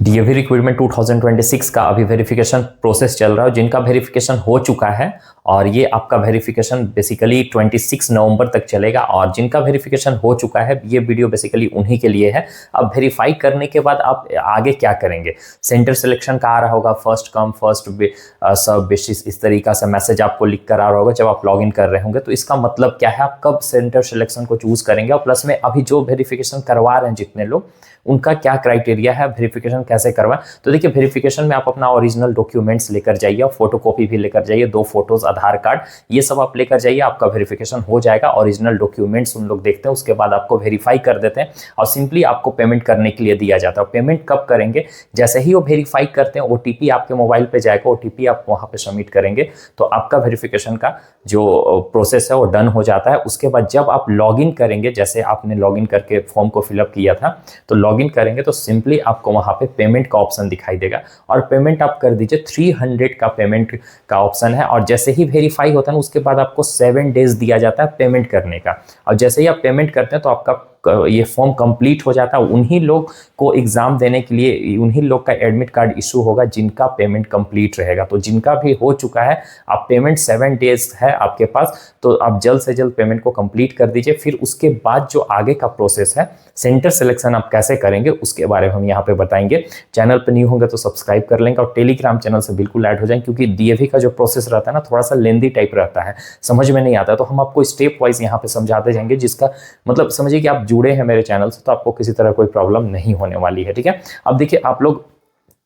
DAV recruitment 2026 का अभी verification process चल रहा है। जिनका वेरिफिकेशन हो चुका है और ये आपका वेरिफिकेशन बेसिकली 26 नवंबर तक चलेगा, और जिनका वेरिफिकेशन हो चुका है ये वीडियो बेसिकली उन्हीं के लिए है। अब वेरीफाई करने के बाद आप आगे क्या करेंगे, सेंटर सिलेक्शन का आ रहा होगा, first come first serve basis, इस तरीका से मैसेज आपको लिख कर आ रहा होगा जब आप लॉग इन कर रहे होंगे। तो इसका मतलब क्या है, आप कब सेंटर सिलेक्शन को चूज करेंगे, और प्लस में अभी जो वेरिफिकेशन करवा रहे हैं जितने लोग, उनका क्या क्राइटेरिया है, वेरिफिकेशन कैसे करवाएं। तो देखिए, वेरिफिकेशन में आप अपना ओरिजिनल डॉक्यूमेंट्स लेकर जाइए और फोटोकॉपी भी लेकर जाइए, 2 फोटोज, आधार कार्ड, ये सब आप लेकर जाइए, आपका वेरिफिकेशन हो जाएगा। ओरिजिनल डॉक्यूमेंट्स उन लोग देखते हैं, उसके बाद आपको वेरीफाई कर देते हैं और सिंपली आपको पेमेंट करने के लिए दिया जाता है। पेमेंट कब करेंगे, जैसे ही वो वेरीफाई करते हैं ओटीपी आपके मोबाइल पे जाएगा, ओटीपी आप वहां पे सबमिट करेंगे तो आपका वेरिफिकेशन का जो प्रोसेस है वो डन हो जाता है। उसके बाद जब आप लॉगिन करेंगे, जैसे आपने लॉगिन करके फॉर्म को फिलअप किया था, तो लॉगिन करेंगे तो सिंपली आपको वहां पे पेमेंट का ऑप्शन दिखाई देगा और पेमेंट आप कर दीजिए। 300 का पेमेंट का ऑप्शन है, और जैसे ही वेरीफाई होता है ना उसके बाद आपको 7 डेज दिया जाता है पेमेंट करने का। और जैसे ही आप पेमेंट करते हैं तो आपका ये फॉर्म कंप्लीट हो जाता है। उन्हीं लोग को एग्जाम देने के लिए उन्हीं लोग का एडमिट कार्ड इशू होगा जिनका पेमेंट कंप्लीट रहेगा। तो जिनका भी हो चुका है, आप पेमेंट 7 डेज है आपके पास, तो आप जल्द से जल्द पेमेंट को कंप्लीट कर दीजिए। फिर उसके बाद जो आगे का प्रोसेस है, सेंटर सिलेक्शन आप कैसे करेंगे उसके बारे में हम यहाँ पे बताएंगे। चैनल पर न्यू होंगे तो सब्सक्राइब कर लेंगे और टेलीग्राम चैनल से बिल्कुल ऐड हो जाएंगे, क्योंकि डीएवी का जो प्रोसेस रहता है ना थोड़ा सा लेंदी टाइप रहता है, समझ में नहीं आता, तो हम आपको स्टेप वाइज यहाँ पे समझाते जाएंगे, जिसका मतलब समझिए कि आप जुड़े हैं मेरे चैनल से तो आपको किसी तरह कोई प्रॉब्लम नहीं होने वाली है। ठीक है, अब देखिए, आप लोग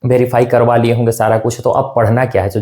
वेरीफाई करवा लिए होंगे सारा कुछ, तो अब पढ़ना क्या है। तो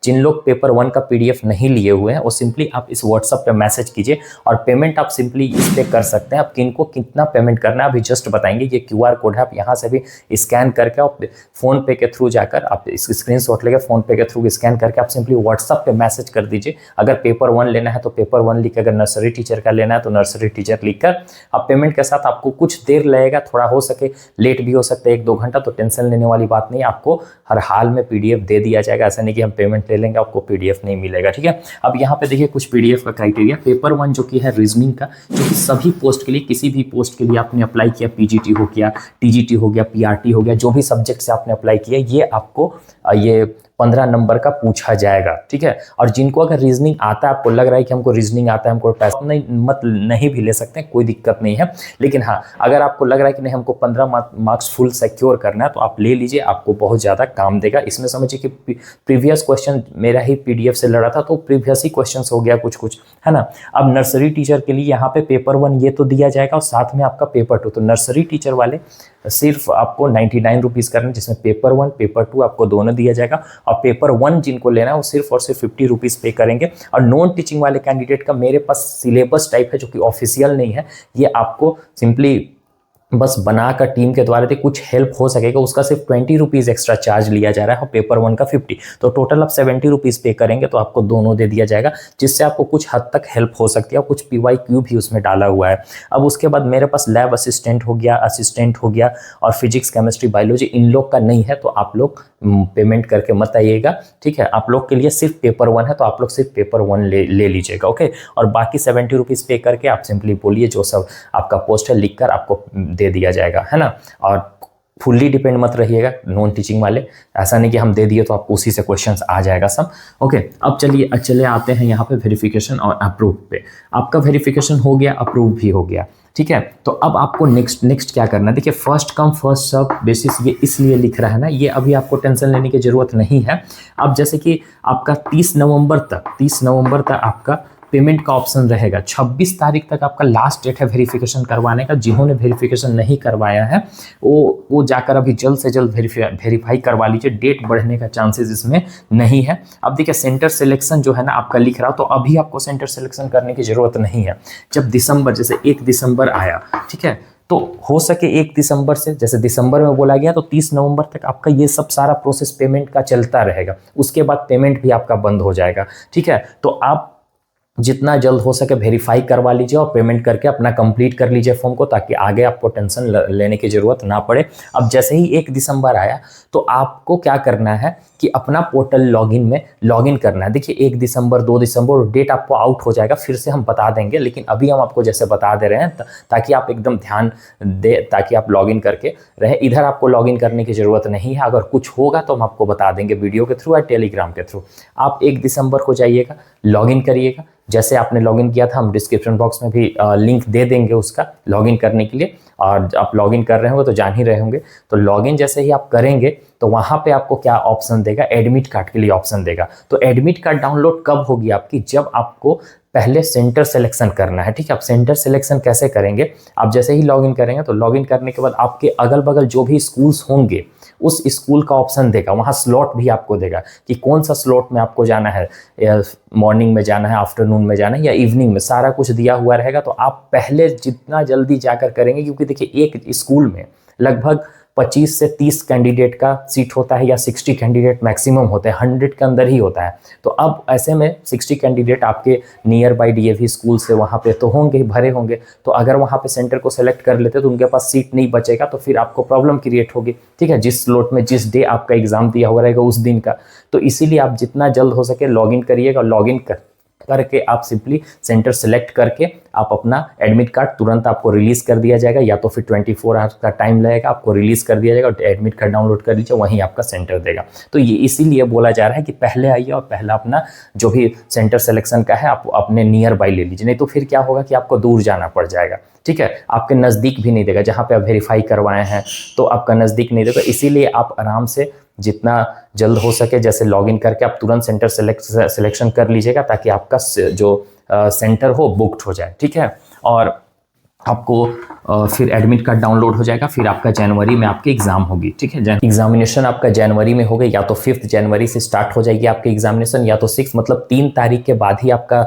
जिन लोग पेपर 1 का पीडीएफ नहीं लिए हुए हैं वो सिंपली आप इस व्हाट्सएप पे मैसेज कीजिए और पेमेंट आप सिंपली इस पे कर सकते हैं। आप किनको कितना पेमेंट करना है अभी जस्ट बताएंगे। ये क्यूआर कोड है, आप यहाँ से भी स्कैन करके आप फोन पे के थ्रू जाकर आप इस स्क्रीनशॉट लेकर फोन पे के थ्रू स्कैन करके आप सिंपली व्हाट्सएप पे मैसेज कर दीजिए। अगर पेपर 1 लेना है तो पेपर 1 लिख, अगर नर्सरी टीचर का लेना है तो नर्सरी टीचर लिखकर आप पेमेंट के साथ, आपको कुछ देर लगेगा, थोड़ा हो सके लेट भी हो सकता है 1-2 घंटा, तो टेंशन लेने वाली बात नहीं, आपको हर हाल में पीडीएफ दे दिया जाएगा। ऐसा नहीं कि हम पेमेंट ले लेंगे आपको पीडीएफ नहीं मिलेगा। ठीक है, अब यहाँ पे देखिए कुछ पीडीएफ का क्राइटेरिया। पेपर 1 जो कि है रीजनिंग का, जो कि सभी पोस्ट के लिए, किसी भी पोस्ट के लिए आपने अप्लाई किया, पीजीटी हो गया, टीजीटी हो गया, पीआरटी हो गया, जो भी सब्जेक्ट से आपने अप्लाई किया, ये आपको ये 15 नंबर का पूछा जाएगा। ठीक है, और जिनको अगर रीजनिंग आता है, आपको लग रहा है कि हमको रीजनिंग आता है, हमको पैसा नहीं भी ले सकते हैं, कोई दिक्कत नहीं है। लेकिन हाँ, अगर आपको लग रहा है कि नहीं हमको 15 मार्क्स फुल सिक्योर करना है तो आप ले लीजिए, आपको बहुत ज़्यादा काम देगा। इसमें समझिए कि प्रीवियस क्वेश्चन मेरा ही पीडीएफ से लड़ा था, तो प्रीवियस ही क्वेश्चन हो गया कुछ है ना। अब नर्सरी टीचर के लिए यहाँ पे पेपर 1 ये तो दिया जाएगा और साथ में आपका पेपर 2। तो नर्सरी टीचर वाले सिर्फ आपको 99 रुपीज़ करना, जिसमें पेपर 1 पेपर 2 आपको दोनों दिया जाएगा, और पेपर 1 जिनको लेना है वो सिर्फ और सिर्फ 50 रुपीज़ पे करेंगे। और नॉन टीचिंग वाले कैंडिडेट का मेरे पास सिलेबस टाइप है जो कि ऑफिशियल नहीं है, ये आपको सिंपली बस बनाकर टीम के द्वारा कुछ हेल्प हो सकेगा, उसका सिर्फ 20 रुपीज़ एक्स्ट्रा चार्ज लिया जा रहा है और पेपर 1 का 50, तो टोटल आप 70 रुपीज़ पे करेंगे तो आपको दोनों दे दिया जाएगा, जिससे आपको कुछ हद तक हेल्प हो सकती है और कुछ PYQ भी उसमें डाला हुआ है। अब उसके बाद मेरे पास लैब असिस्टेंट हो गया और फिजिक्स केमिस्ट्री बायोलॉजी, इन लोग का नहीं है, तो आप लोग पेमेंट करके मत आइएगा। ठीक है, आप लोग के लिए सिर्फ पेपर 1 है, तो आप लोग सिर्फ पेपर 1 ले लीजिएगा। ओके, और बाकी 70 रुपीज़ पे करके आप सिंपली बोलिए जो सब आपका पोस्ट है, लिखकर आपको दे दिया जाएगा, है ना। और फुल्ली डिपेंड मत रहिएगा नॉन टीचिंग वाले, ऐसा नहीं कि हम दे दिए तो आपको उसी से क्वेश्चंस आ जाएगा सब। ओके, अब चले आते हैं यहाँ पे वेरिफिकेशन और अप्रूव पे। आपका वेरिफिकेशन हो गया, अप्रूव भी हो गया। ठीक है, तो अब आपको नेक्स्ट क्या करना है। देखिए, first come first serve basis ये इसलिए लिख रहा है ना, ये अभी आपको टेंशन लेने की जरूरत नहीं है। अब जैसे कि आपका 30 नवंबर तक आपका पेमेंट का ऑप्शन रहेगा। 26 तारीख तक आपका लास्ट डेट है वेरिफिकेशन करवाने का। जिन्होंने वेरिफिकेशन नहीं करवाया है वो जाकर अभी जल्द से जल्द वेरीफाई करवा लीजिए, डेट बढ़ने का चांसेस इसमें नहीं है। अब देखिए, सेंटर सिलेक्शन जो है ना आपका लिख रहा, तो अभी आपको सेंटर सिलेक्शन करने की जरूरत नहीं है। जब दिसंबर, जैसे 1 दिसंबर आया, ठीक है, तो हो सके 1 दिसंबर से, जैसे दिसंबर में बोला गया, तो 30 नवंबर तक आपका ये सब सारा प्रोसेस पेमेंट का चलता रहेगा। उसके बाद पेमेंट भी आपका बंद हो जाएगा। ठीक है, तो आप जितना जल्द हो सके वेरीफाई करवा लीजिए और पेमेंट करके अपना कंप्लीट कर लीजिए फॉर्म को, ताकि आगे आपको टेंशन लेने की ज़रूरत ना पड़े। अब जैसे ही 1 दिसंबर आया तो आपको क्या करना है कि अपना पोर्टल लॉगिन में लॉगिन करना है। देखिए 1 दिसंबर 2 दिसंबर डेट आपको आउट हो जाएगा, फिर से हम बता देंगे, लेकिन अभी हम आपको जैसे बता दे रहे हैं ताकि आप एकदम ध्यान दे, ताकि आप लॉगिन करके रहे। इधर आपको लॉगिन करने की ज़रूरत नहीं है, अगर कुछ होगा तो हम आपको बता देंगे वीडियो के थ्रू या टेलीग्राम के थ्रू। आप 1 दिसंबर को जाइएगा, लॉगिन करिएगा। जैसे आपने लॉगिन किया था हम डिस्क्रिप्शन बॉक्स में भी लिंक दे देंगे उसका लॉगिन करने के लिए, और आप लॉगिन कर रहे होंगे तो जान ही रहे होंगे। तो लॉगिन जैसे ही आप करेंगे तो वहाँ पे आपको क्या ऑप्शन देगा, एडमिट कार्ड के लिए ऑप्शन देगा। तो एडमिट कार्ड डाउनलोड कब होगी आपकी, जब आपको पहले सेंटर सिलेक्शन करना है। ठीक है, आप सेंटर सिलेक्शन कैसे करेंगे, आप जैसे ही लॉगिन करेंगे तो लॉगिन करने के बाद आपके अगल बगल जो भी स्कूल्स होंगे उस स्कूल का ऑप्शन देगा, वहाँ स्लॉट भी आपको देगा कि कौन सा स्लॉट में आपको जाना है, मॉर्निंग में जाना है, आफ्टरनून में जाना है या इवनिंग में, सारा कुछ दिया हुआ रहेगा। तो आप पहले जितना जल्दी जाकर करेंगे, क्योंकि देखिए एक स्कूल में लगभग 25 से 30 कैंडिडेट का सीट होता है या 60 कैंडिडेट मैक्सिमम होते हैं, 100 के अंदर ही होता है। तो अब ऐसे में 60 कैंडिडेट आपके नियर बाय डीएवी स्कूल से वहाँ पे तो होंगे, भरे होंगे। तो अगर वहाँ पे सेंटर को सेलेक्ट कर लेते तो उनके पास सीट नहीं बचेगा, तो फिर आपको प्रॉब्लम क्रिएट होगी। ठीक है, जिस स्लॉट में जिस डे आपका एग्जाम दिया हुआ रहेगा उस दिन का। तो इसीलिए आप जितना जल्द हो सके लॉगिन करिएगा, लॉगिन करके आप सिंपली सेंटर सेलेक्ट करके आप अपना एडमिट कार्ड तुरंत आपको रिलीज कर दिया जाएगा, या तो फिर 24 आवर्स का टाइम लगेगा, आपको रिलीज कर दिया जाएगा। एडमिट कार्ड डाउनलोड कर लीजिए, वहीं आपका सेंटर देगा। तो ये इसीलिए बोला जा रहा है कि पहले आइए और पहला अपना जो भी सेंटर सिलेक्शन का है आप अपने नियर बाय ले लीजिए, नहीं तो फिर क्या होगा कि आपको दूर जाना पड़ जाएगा। ठीक है, आपके नज़दीक भी नहीं देगा, जहाँ पे आप वेरीफाई करवाए हैं तो आपका नज़दीक नहीं देगा। इसीलिए आप आराम से जितना जल्द हो सके जैसे लॉगिन करके आप तुरंत सेंटर सिलेक्शन कर लीजिएगा, ताकि आपका जो सेंटर हो बुक्ड हो जाए। ठीक है, और आपको फिर एडमिट कार्ड डाउनलोड हो जाएगा, फिर आपका जनवरी में आपकी एग्जाम होगी। ठीक है, एग्जामिनेशन आपका जनवरी में होगा, या तो 5 जनवरी से स्टार्ट हो जाएगी आपकी एग्जामिनेशन, या तो 6 मतलब 3 तारीख के बाद ही आपका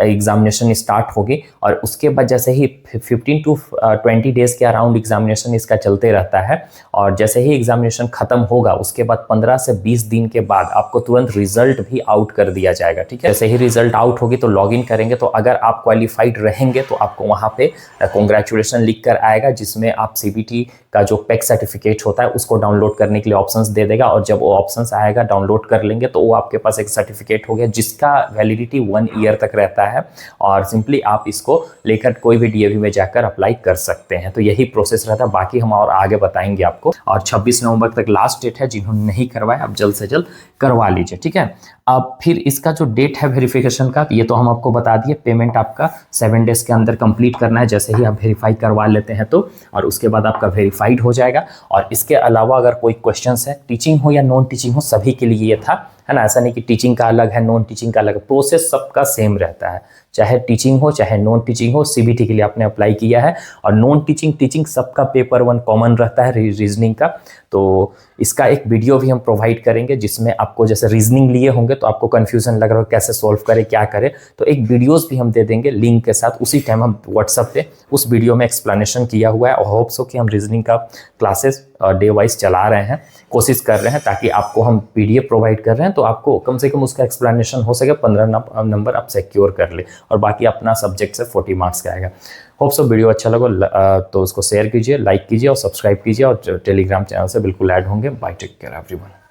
एग्जामिनेशन स्टार्ट होगी। और उसके बाद जैसे ही 15 to 20 डेज के अराउंड एग्जामिनेशन इसका चलते रहता है। और जैसे ही एग्जामिनेशन खत्म होगा उसके बाद 15 से 20 दिन के बाद आपको तुरंत रिजल्ट भी आउट कर दिया जाएगा। ठीक है, जैसे ही रिजल्ट आउट होगी तो लॉगिन करेंगे, तो अगर आप क्वालिफाइड रहेंगे तो आपको वहाँ पे कॉन्ग्रेचुलेशन लिख कर आएगा, जिसमें आप सीबीटी का जो पैक सर्टिफिकेट होता है उसको डाउनलोड करने के लिए ऑप्शंस दे देगा। और जब वो ऑप्शंस आएगा डाउनलोड कर लेंगे तो वो आपके पास एक सर्टिफिकेट हो गया जिसका वैलिडिटी 1 ईयर तक रहता है, और सिंपली आप इसको लेकर कोई भी डीएवी में जाकर अप्लाई कर सकते हैं। तो यही प्रोसेस रहता है, बाकी हम और आगे बताएंगे आपको। और 26 नवंबर तक लास्ट डेट है, जिन्होंने नहीं करवाया आप जल्द से जल्द करवा लीजिए। ठीक है, अब फिर इसका जो डेट है वेरिफिकेशन का, ये तो हम आपको बता दिए। पेमेंट आपका 7 डेज के अंदर कंप्लीट करना है, जैसे ही आप वेरीफाई करवा लेते हैं तो, और उसके बाद आपका वेरीफाइड हो जाएगा। और इसके अलावा अगर कोई क्वेश्चंस है, टीचिंग हो या नॉन टीचिंग हो, सभी के लिए ये था, है ना। ऐसा नहीं कि टीचिंग का अलग है नॉन टीचिंग का अलग, प्रोसेस सबका सेम रहता है, चाहे टीचिंग हो चाहे नॉन टीचिंग हो। सीबीटी के लिए आपने अप्लाई किया है, और नॉन टीचिंग सबका पेपर 1 कॉमन रहता है रीजनिंग का। तो इसका एक वीडियो भी हम प्रोवाइड करेंगे, जिसमें आपको जैसे रीजनिंग लिए होंगे तो आपको कंफ्यूजन लग रहा हो कैसे सॉल्व करें क्या करें, तो एक वीडियोस भी हम दे देंगे लिंक के साथ। उसी टाइम हम व्हाट्सएप पे उस वीडियो में एक्सप्लेनेशन किया हुआ है। और होप्स हो कि हम रीजनिंग का क्लासेस डे वाइज चला रहे हैं, कोशिश कर रहे हैं, ताकि आपको हम पीडीएफ प्रोवाइड कर रहे हैं तो आपको कम से कम उसका एक्सप्लेनेशन हो सके, 15 नंबर आप सिक्योर कर ले, और बाकी अपना सब्जेक्ट से 40 मार्क्स का आएगा। होप सो वीडियो अच्छा लगा तो उसको शेयर कीजिए, लाइक कीजिए और सब्सक्राइब कीजिए, और टेलीग्राम चैनल से बिल्कुल ऐड होंगे। Bye, take care everyone.